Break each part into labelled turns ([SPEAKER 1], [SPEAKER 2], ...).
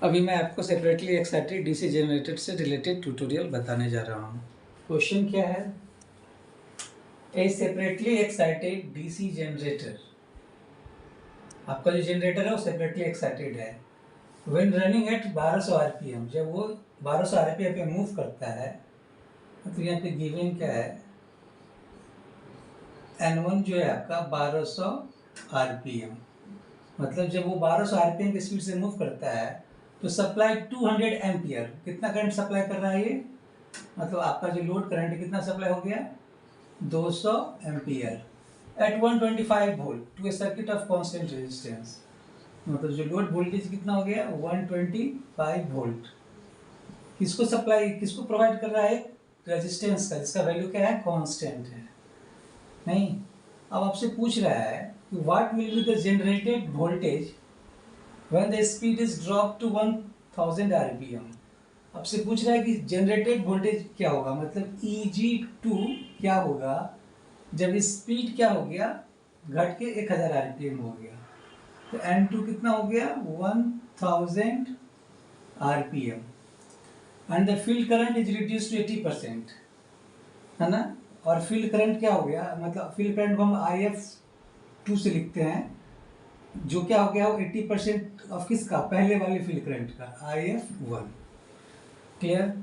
[SPEAKER 1] अभी मैं आपको सेपरेटली एक्साइटेड डीसी जनरेटर से रिलेटेड ट्यूटोरियल बताने जा रहा हूँ। क्वेश्चन क्या है? ए सेपरेटली एक्साइटेड डीसी जनरेटर, आपका जो जनरेटर है वो सेपरेटली एक्साइटेड है। व्हेन रनिंग एट 1200 आरपीएम, जब वो 1200 आरपीएम पे मूव करता है, तो यहाँ पे गिवन क्या है, N1 जो है आपका 1200 आरपीएम, मतलब जब वो 1200 आरपीएम की स्पीड से मूव करता है तो सप्लाई 200 एम्पियर, कितना करंट सप्लाई कर रहा है ये, मतलब आपका जो लोड करंट कितना सप्लाई हो गया, 200 ampere at 125 volt to a circuit of constant resistance, मतलब जो लोड वोल्टेज कितना हो गया 125 वोल्ट। किसको सप्लाई, किसको प्रोवाइड कर रहा है, रेजिस्टेंस का, जिसका वैल्यू क्या है, कांस्टेंट है। नहीं, अब आपसे पूछ रहा है कि what will be the generated voltage when the speed is drop to 1000 RPM. आपसे पूछ रहा है कि जनरेटेड वोल्टेज क्या होगा, मतलब Eg2 क्या होगा जब स्पीड क्या हो गया, घट के 1000 आरपीएम हो गया, तो N2 कितना हो गया 1000 RPM and the field current is reduce to 80%, है ना। और फील्ड करंट क्या हो गया, मतलब फील्ड करंट को हम IF2 से लिखते हैं, जो क्या हो गया वो 80% ऑफ किसका, पहले वाले फील्ड करंट का, IF1। क्लियर?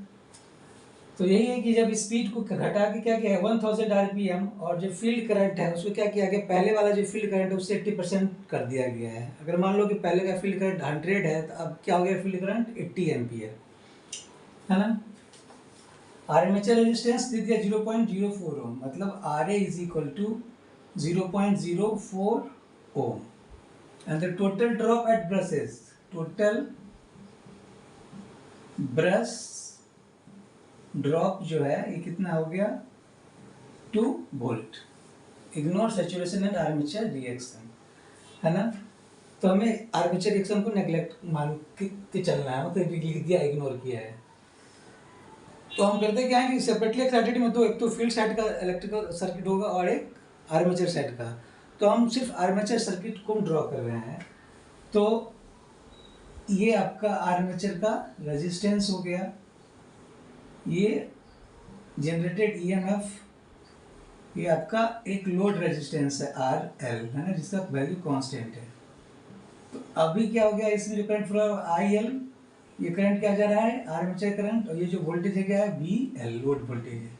[SPEAKER 1] तो यही है कि जब स्पीड को घटा के क्या किया है 1000 आरपीएम, और जो फील्ड करंट है उसको क्या किया गया, पहले वाला जो फील्ड करंट है उससे 80% कर दिया गया है। अगर मान लो कि पहले का फील्ड करंट 100 है, तो अब क्या हो गया फील्ड करंट 80 एम्पियर, है ना। आर्मेचर रेजिस्टेंस दे दिया 0.04 ओम, मतलब RA is equal to 0.04 ohm and the total drop at brushes, total brush drop जो है ये कितना हो गया 2 volt. Ignore saturation and armature reaction, है ना। तो हमें आर्मेचर रिएक्शन को नेग्लेक्ट मान के चलना है, मतलब लिख दिया, इग्नोर किया है। तो हम करते क्या है कि सेपरेटली एक्साइटेड में तो एक तो फील्ड साइड का इलेक्ट्रिकल सर्किट होगा और एक आर्मेचर साइड का, तो हम सिर्फ आर्मेचर सर्किट को ड्रॉ कर रहे हैं। तो ये आपका आर्मेचर का रेजिस्टेंस हो गया, ये जनरेटेड ईएमएफ, ये आपका एक लोड रेजिस्टेंस है RL, है ना, जिसका वैल्यू कांस्टेंट है। तो अभी क्या हो गया, इसमें जो करंट फ्लो IL, ये करंट क्या जा रहा है आर्मेचर करंट, और ये जो वोल्टेज है क्या है VL, लोड वोल्टेज है।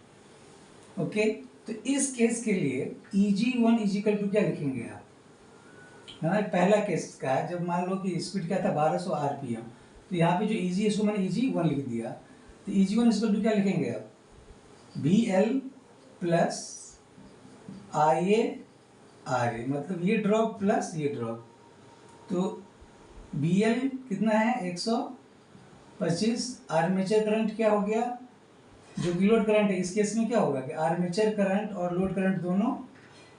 [SPEAKER 1] ओके, तो इस केस के लिए Eg1 इजिकल टू क्या लिखेंगे आप, है ना। पहला केस का है जब मान लो कि स्पीड क्या था 1200 आरपीएम, तो यहाँ पे जो Eg इसको मैंने Eg1 लिख दिया, तो Eg1 इजिकल टू क्या लिखेंगे आप, VL प्लस IA RA, मतलब ये ड्रॉप प्लस ये ड्रॉप, तो BL कितना है 125, आर्मेचर करंट क्या हो गया, जो कि लोड करंट है, इस केस में क्या होगा कि आर्मेचर करंट और लोड करंट दोनों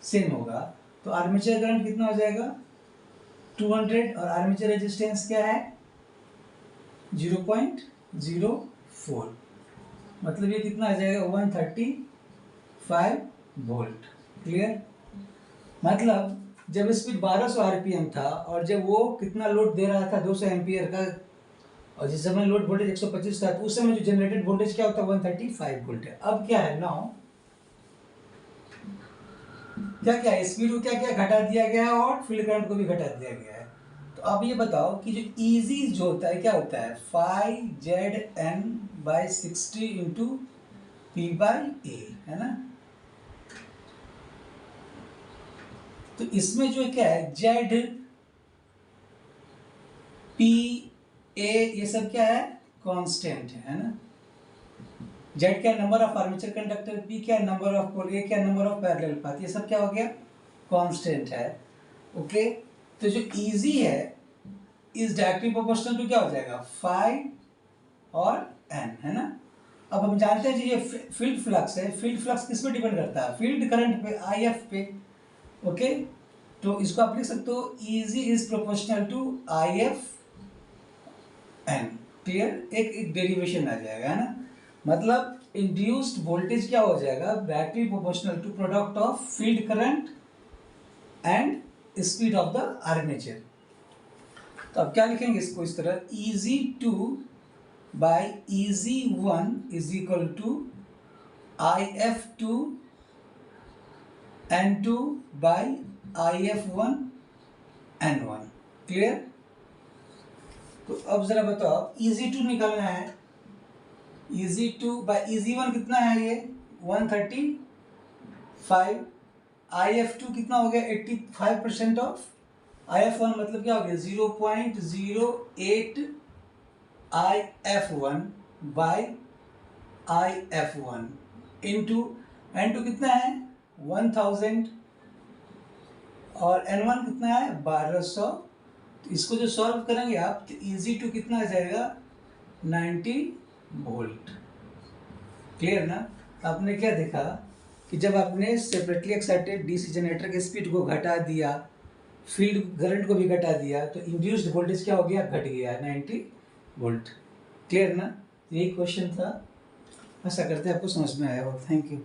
[SPEAKER 1] सेम होगा, तो आर्मेचर करंट कितना हो जाएगा 200, और आर्मेचर रेजिस्टेंस क्या है 0.04, मतलब ये कितना आ जाएगा 135 वोल्ट। क्लियर? मतलब जब स्पीड 1200 आरपीएम था और जब वो कितना लोड दे रहा था 200 एम्पियर का, और जिस समय लोड वोल्टेज 125 था, तो उस समय जो जनरेटेड वोल्टेज क्या होता है 135 वोल्ट है। अब क्या है नाउ, क्या क्या स्पीड को क्या क्या घटा दिया गया है और फील्ड करंट को भी घटा दिया गया है। तो अब ये बताओ कि जो ईजी जो होता है क्या होता है, phi ZN/60 इंटू P/A, है ना। तो इसमें जो क्या है Z P A ये सब क्या है कांस्टेंट है ना। Z क्या number of armature conductor, P क्या नंबर ऑफ पोल, A क्या नंबर ऑफ पैरेलल पाथ, ये सब क्या हो गया कांस्टेंट है। ओके, तो जो इजी है इज डायरेक्टली प्रोपोर्शनल टू क्या हो जाएगा phi और n, है ना। अब हम जानते हैं ये फील्ड फ्लक्स है, फील्ड फ्लक्स किस पे डिपेंड करता है, फील्ड करंट पे, IF पे। ओके, तो इसको आप लिख सकते हो Eg is proportional to IF n। Clear? एक डेरिवेशन आ जाएगा, है ना, मतलब इंड्यूस्ड वोल्टेज क्या हो जाएगा directly proportional to product of field current and speed of the armature. तो अब क्या लिखेंगे इसको इस तरह, EZ2 by EZ1 is equal to IF2 N2 by IF1 N1। Clear? तो अब जरा बताओ, EZ2 निकालना है, EZ2 बाई EZ1 कितना है ये 135, IF2 कितना हो गया 85% ऑफ, IF1 मतलब क्या हो गया 0.08 IF1 by IF1 into N2 कितना है 1000 और N1 कितना है 1200। तो इसको जो सॉल्व करेंगे आप तो EZ2 कितना आ जाएगा 90 वोल्ट। क्लियर ना? आपने क्या देखा कि जब आपने सेपरेटली एक्साइटेड डीसी जनरेटर के स्पीड को घटा दिया, फील्ड करंट को भी घटा दिया, तो इंड्यूस्ड वोल्टेज क्या हो गया, घट गया 90 वोल्ट। क्लियर ना? यही क्वेश्चन था, आशा करते हैं आपको समझ में आया हो। Thank you.